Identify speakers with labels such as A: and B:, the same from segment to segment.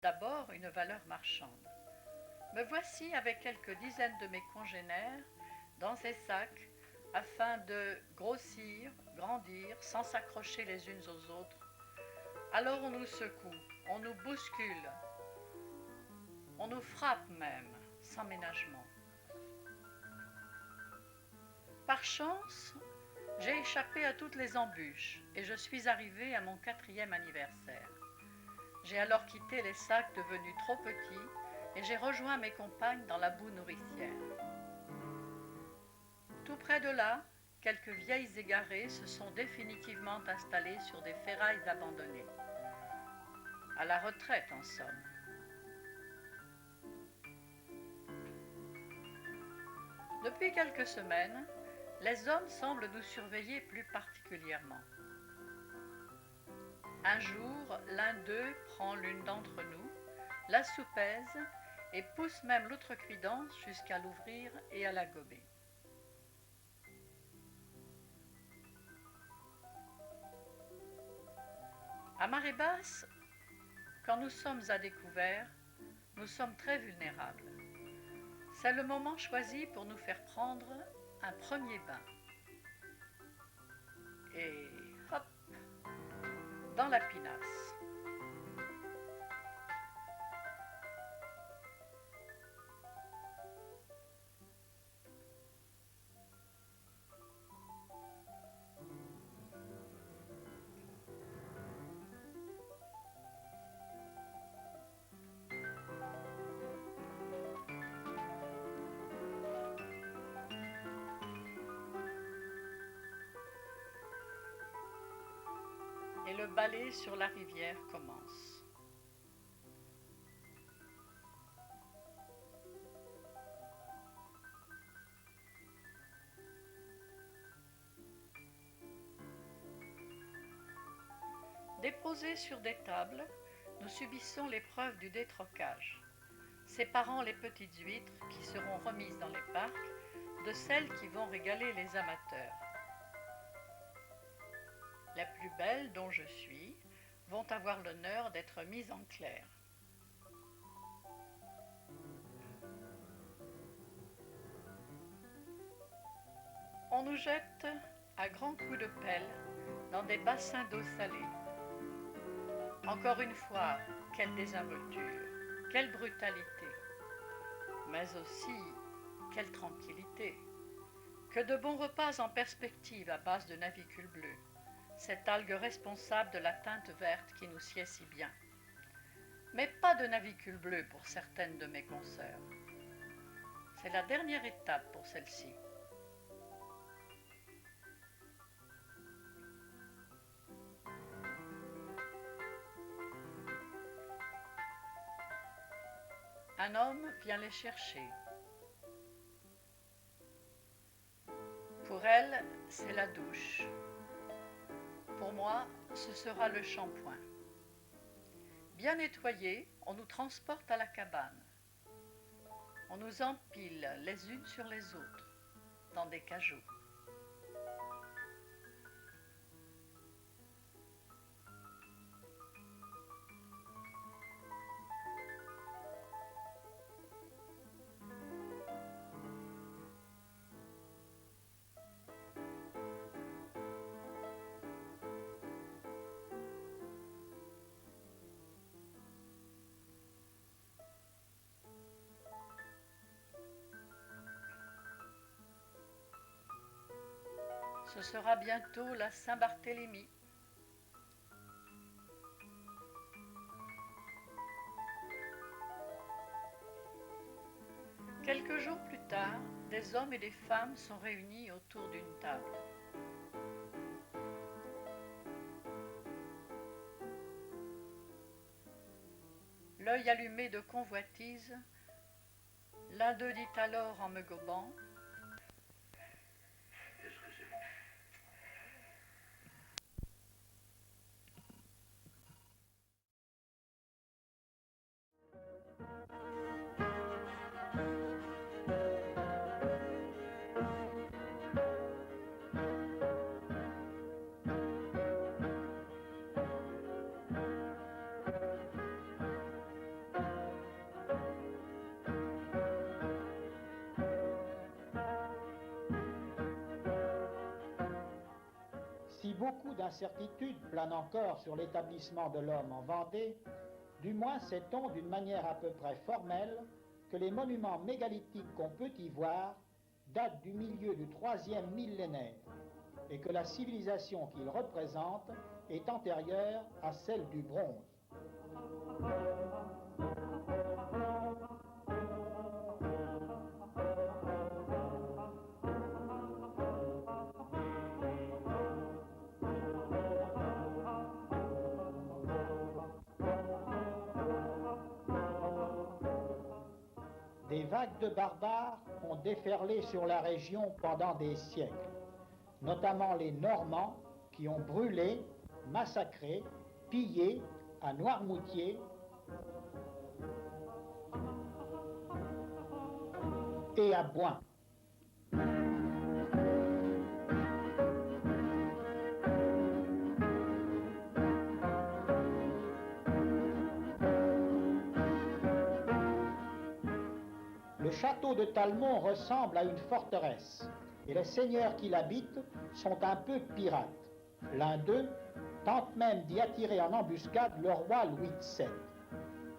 A: d'abord une valeur marchande. Me voici avec quelques dizaines de mes congénères dans ces sacs afin de grossir, grandir, sans s'accrocher les unes aux autres. Alors on nous secoue, on nous bouscule, on nous frappe même, sans ménagement. Par chance, j'ai échappé à toutes les embûches et je suis arrivée à mon 4e anniversaire. J'ai alors quitté les sacs devenus trop petits et j'ai rejoint mes compagnes dans la boue nourricière. Tout près de là, quelques vieilles égarées se sont définitivement installées sur des ferrailles abandonnées. À la retraite, en somme. Depuis quelques semaines, les hommes semblent nous surveiller plus particulièrement. Un jour, l'un d'eux prend l'une d'entre nous, la soupèse et pousse même l'outrecuidance jusqu'à l'ouvrir et à la gober. À marée basse, quand nous sommes à découvert, nous sommes très vulnérables. C'est le moment choisi pour nous faire prendre un premier bain. Et hop, dans la pinasse. Et le balai sur la rivière commence. Déposés sur des tables, nous subissons l'épreuve du détrocage, séparant les petites huîtres qui seront remises dans les parcs de celles qui vont régaler les amateurs. Les plus belles, dont je suis, vont avoir l'honneur d'être mises en clair. On nous jette à grands coups de pelle dans des bassins d'eau salée. Encore une fois, quelle désinvolture, quelle brutalité, mais aussi quelle tranquillité. Que de bons repas en perspective à base de navicule bleu, cette algue responsable de la teinte verte qui nous sied si bien. Mais pas de navicule bleu pour certaines de mes consoeurs. C'est la dernière étape pour celle-ci. Un homme vient les chercher. Pour elle, c'est la douche. Pour moi, ce sera le shampoing. Bien nettoyés, on nous transporte à la cabane. On nous empile les unes sur les autres, dans des cajots. Ce sera bientôt la Saint-Barthélemy. Quelques jours plus tard, des hommes et des femmes sont réunis autour d'une table. L'œil allumé de convoitise, l'un d'eux dit alors en me gobant:
B: beaucoup d'incertitudes planent encore sur l'établissement de l'homme en Vendée, du moins sait-on d'une manière à peu près formelle que les monuments mégalithiques qu'on peut y voir datent du milieu du 3e millénaire et que la civilisation qu'ils représentent est antérieure à celle du bronze. Des vagues de barbares ont déferlé sur la région pendant des siècles, notamment les Normands qui ont brûlé, massacré, pillé à Noirmoutier et à Boing. Le château de Talmont ressemble à une forteresse et les seigneurs qui l'habitent sont un peu pirates. L'un d'eux tente même d'y attirer en embuscade le roi Louis VII.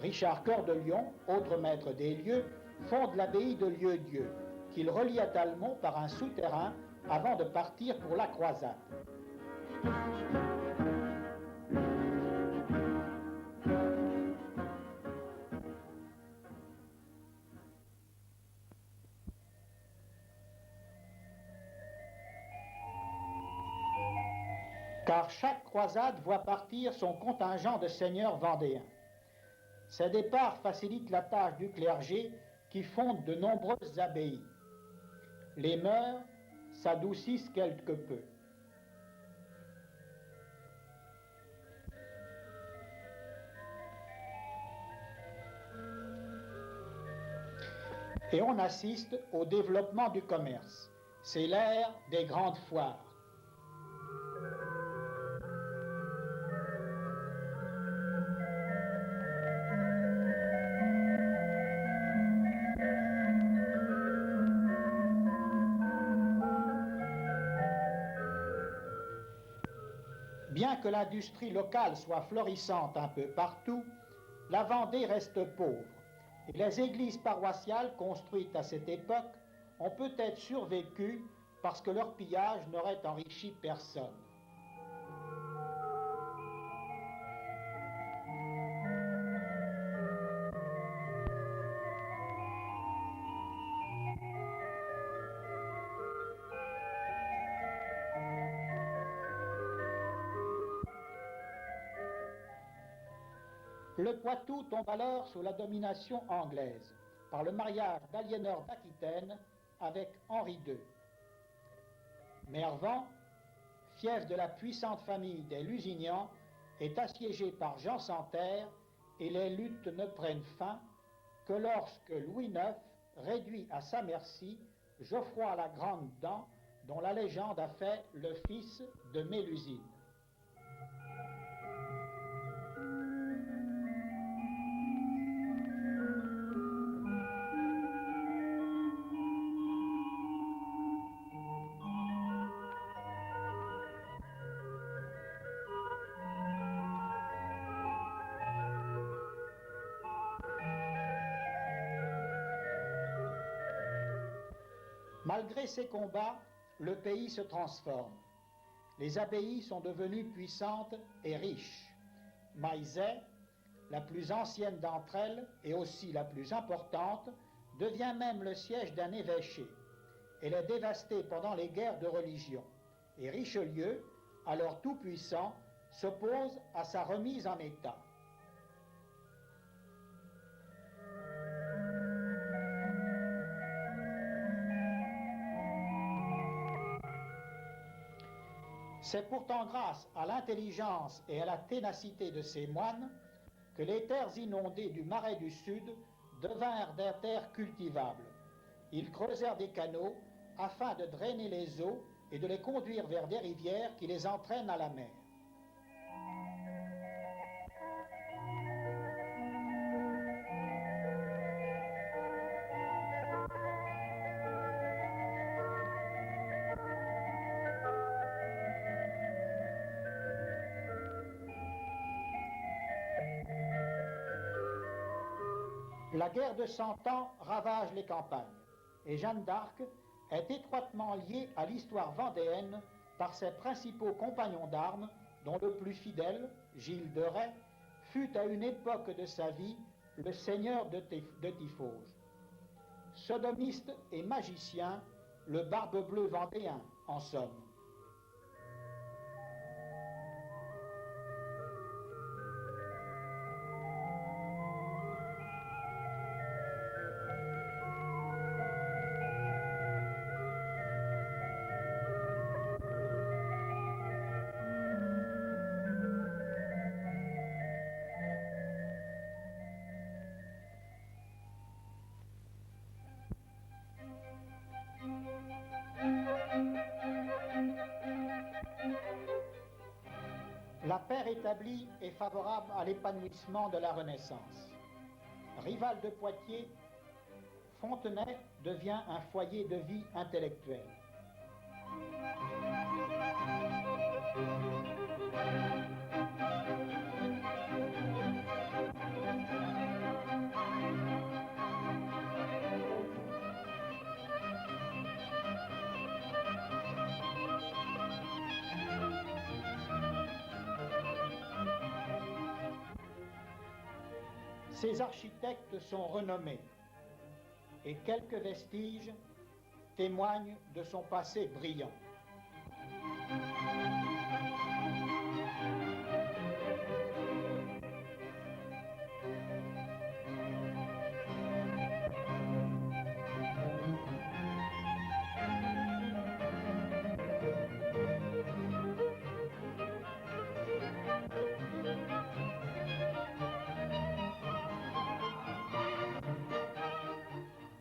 B: Richard Cœur de Lion, autre maître des lieux, fonde l'abbaye de Lieu-Dieu, qu'il relie à Talmont par un souterrain avant de partir pour la croisade. Car chaque croisade voit partir son contingent de seigneurs vendéens. Ces départs facilitent la tâche du clergé qui fonde de nombreuses abbayes. Les mœurs s'adoucissent quelque peu. Et on assiste au développement du commerce. C'est l'ère des grandes foires. Bien que l'industrie locale soit florissante un peu partout, la Vendée reste pauvre et les églises paroissiales construites à cette époque ont peut-être survécu parce que leur pillage n'aurait enrichi personne. Le Poitou tombe alors sous la domination anglaise par le mariage d'Aliénor d'Aquitaine avec Henri II. Mervan, fief de la puissante famille des Lusignans, est assiégé par Jean Santerre et les luttes ne prennent fin que lorsque Louis IX réduit à sa merci Geoffroy la Grande Dent, dont la légende a fait le fils de Mélusine. Malgré ces combats, le pays se transforme. Les abbayes sont devenues puissantes et riches. Maillezais, la plus ancienne d'entre elles et aussi la plus importante, devient même le siège d'un évêché. Elle est dévastée pendant les guerres de religion. Et Richelieu, alors tout-puissant, s'oppose à sa remise en état. C'est pourtant grâce à l'intelligence et à la ténacité de ces moines que les terres inondées du Marais du Sud devinrent des terres cultivables. Ils creusèrent des canaux afin de drainer les eaux et de les conduire vers des rivières qui les entraînent à la mer. La guerre de Cent Ans ravage les campagnes et Jeanne d'Arc est étroitement liée à l'histoire vendéenne par ses principaux compagnons d'armes, dont le plus fidèle, Gilles de Rais, fut à une époque de sa vie le seigneur de Tiffauges. Sodomiste et magicien, le barbe-bleue vendéen, en somme. La paix rétablie est favorable à l'épanouissement de la Renaissance. Rival de Poitiers, Fontenay devient un foyer de vie intellectuelle. Ses architectes sont renommés et quelques vestiges témoignent de son passé brillant.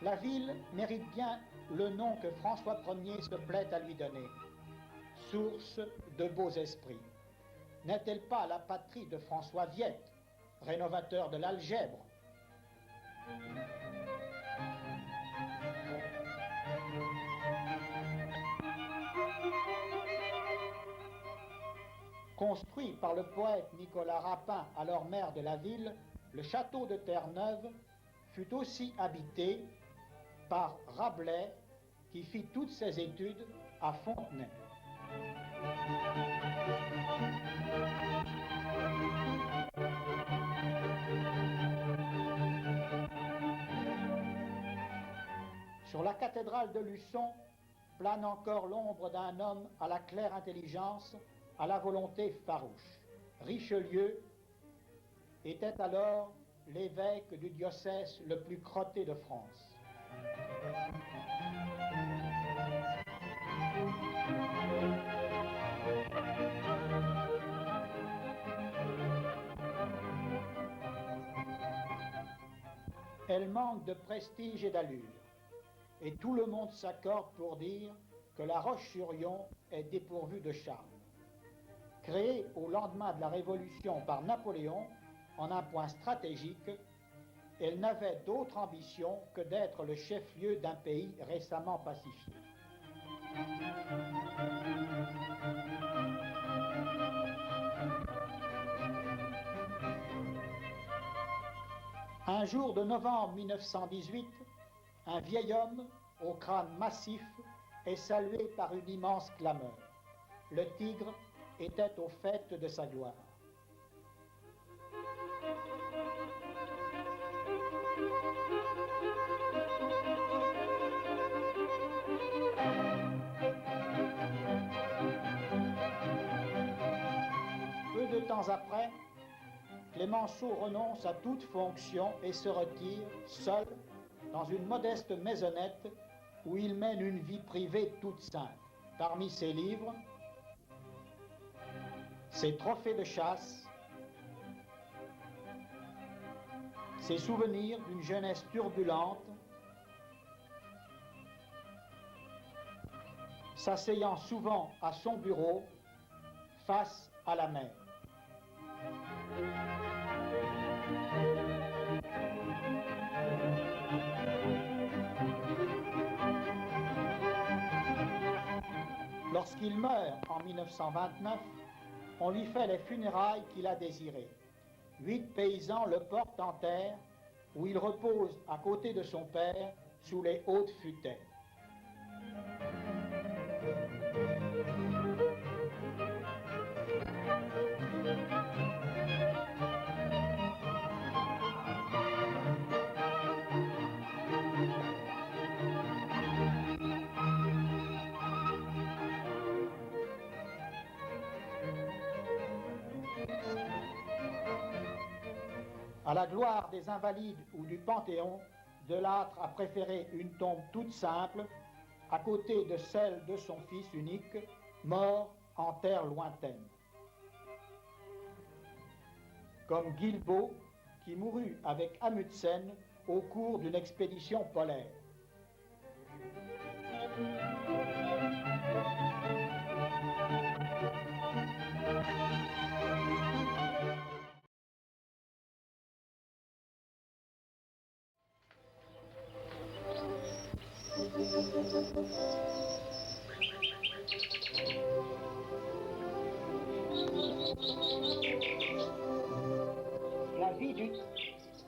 B: La ville mérite bien le nom que François Ier se plaît à lui donner, source de beaux esprits. N'est-elle pas la patrie de François Viette, rénovateur de l'algèbre? Construit par le poète Nicolas Rapin, alors maire de la ville, le château de Terre-Neuve fut aussi habité par Rabelais, qui fit toutes ses études à Fontenay. Sur la cathédrale de Luçon plane encore l'ombre d'un homme à la claire intelligence, à la volonté farouche. Richelieu était alors l'évêque du diocèse le plus crotté de France. Elle manque de prestige et d'allure, et tout le monde s'accorde pour dire que la Roche-sur-Yon est dépourvue de charme. Créée au lendemain de la Révolution par Napoléon, en un point stratégique, elle n'avait d'autre ambition que d'être le chef-lieu d'un pays récemment pacifié. Un jour de novembre 1918, un vieil homme au crâne massif est salué par une immense clameur. Le tigre était au faîte de sa gloire. Peu de temps après, Clémenceau renonce à toute fonction et se retire, seul, dans une modeste maisonnette où il mène une vie privée toute simple. Parmi ses livres, ses trophées de chasse, ses souvenirs d'une jeunesse turbulente, s'asseyant souvent à son bureau face à la mer. Lorsqu'il meurt en 1929, on lui fait les funérailles qu'il a désirées. 8 paysans le portent en terre où il repose à côté de son père sous les hautes futaies. À la gloire des Invalides ou du Panthéon, Delattre a préféré une tombe toute simple, à côté de celle de son fils unique, mort en terre lointaine. Comme Guilbeault, qui mourut avec Amundsen au cours d'une expédition polaire.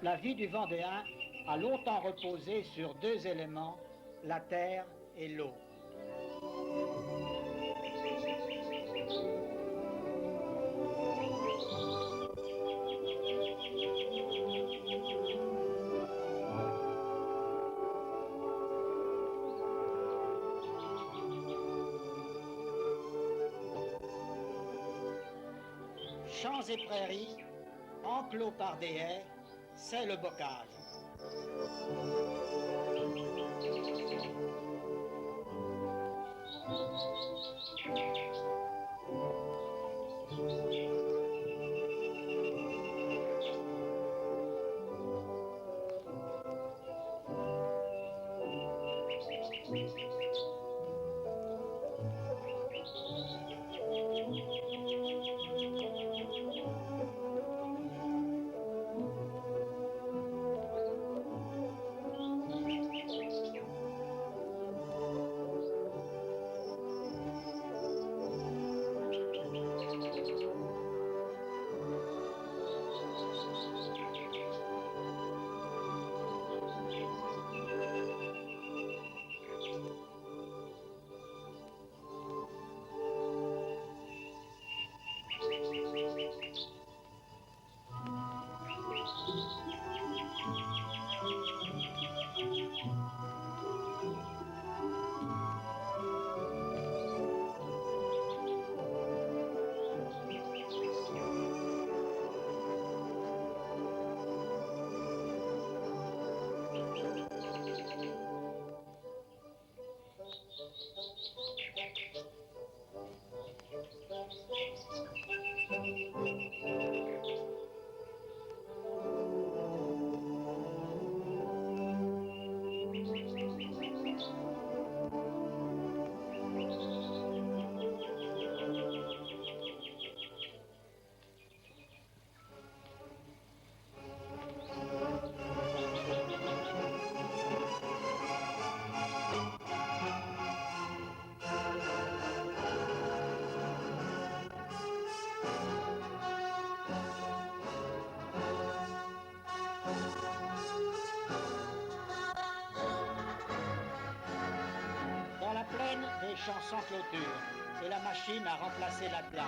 B: La vie du Vendéen a longtemps reposé sur deux éléments, la terre et l'eau. Champs et prairies, enclos par des haies, c'est le bocage. Dans la plaine, des champs sans clôture, et la machine a remplacé la plage.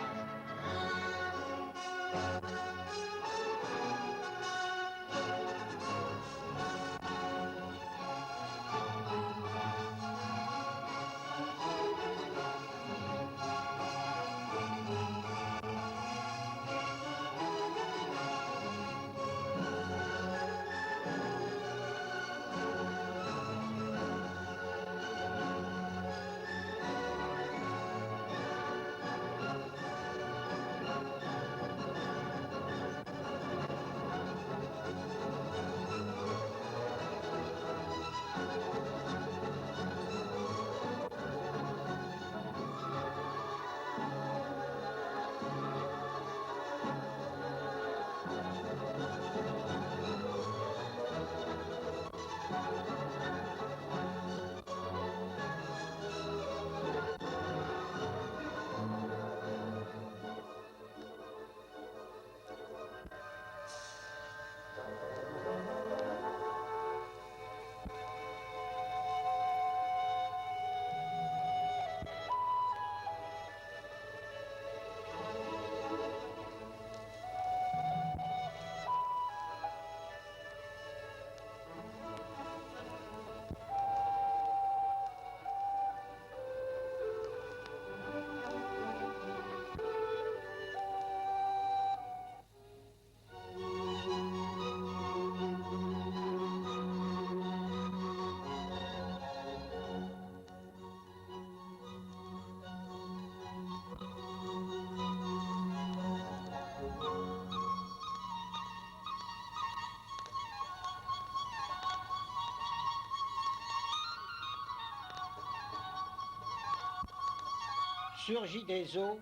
B: surgit des eaux,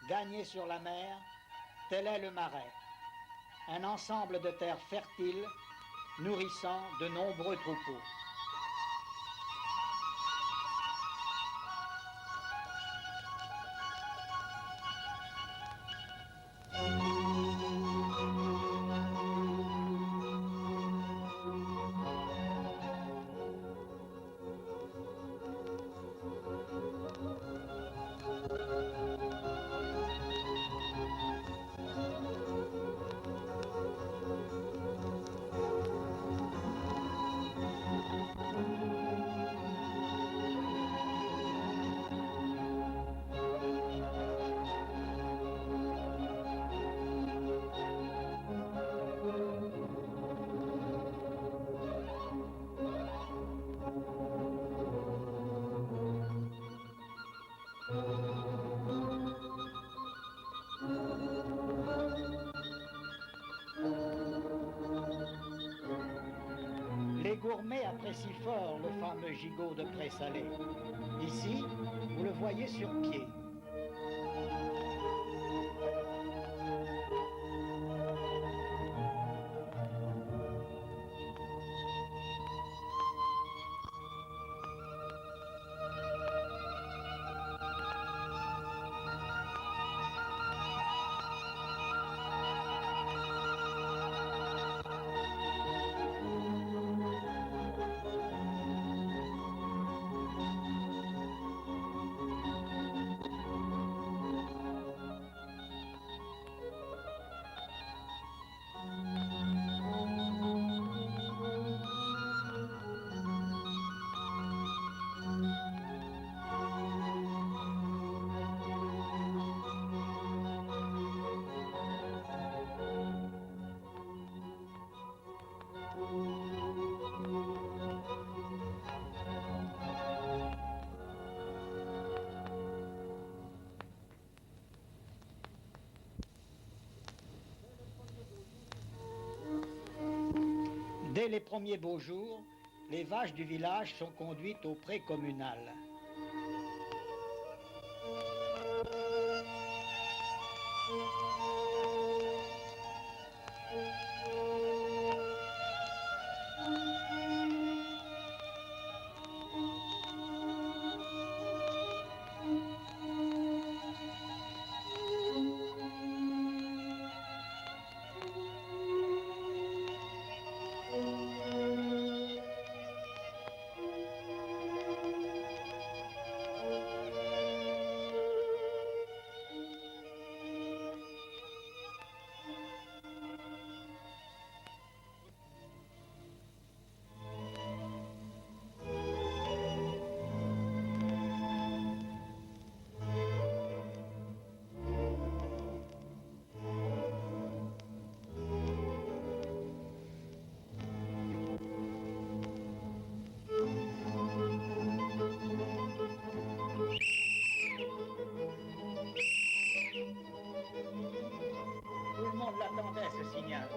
B: gagné sur la mer, tel est le Marais, un ensemble de terres fertiles nourrissant de nombreux troupeaux. Les gourmets apprécient fort le fameux gigot de présalé. Ici, vous le voyez sur pied. Dès les premiers beaux jours, les vaches du village sont conduites au pré communal. Tout le monde l'attendait, ce signal.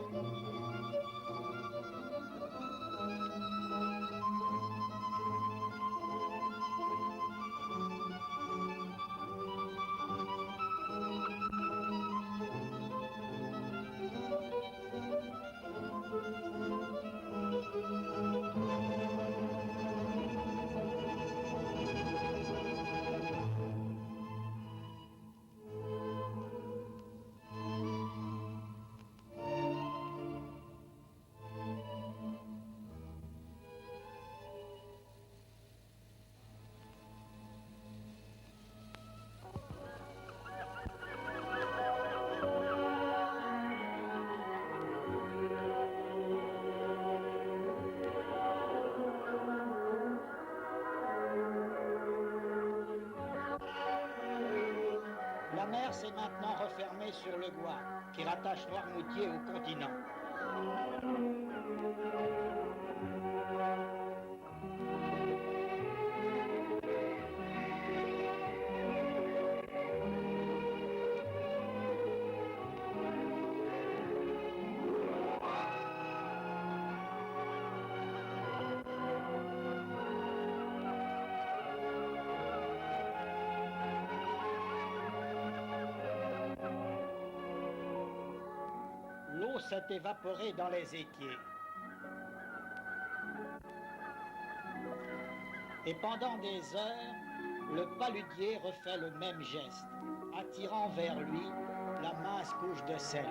B: La mer s'est maintenant refermée sur le Gois, qui rattache Noirmoutier au continent. s'est évaporé dans les équiers. Et pendant des heures, le paludier refait le même geste, attirant vers lui la mince couche de sel.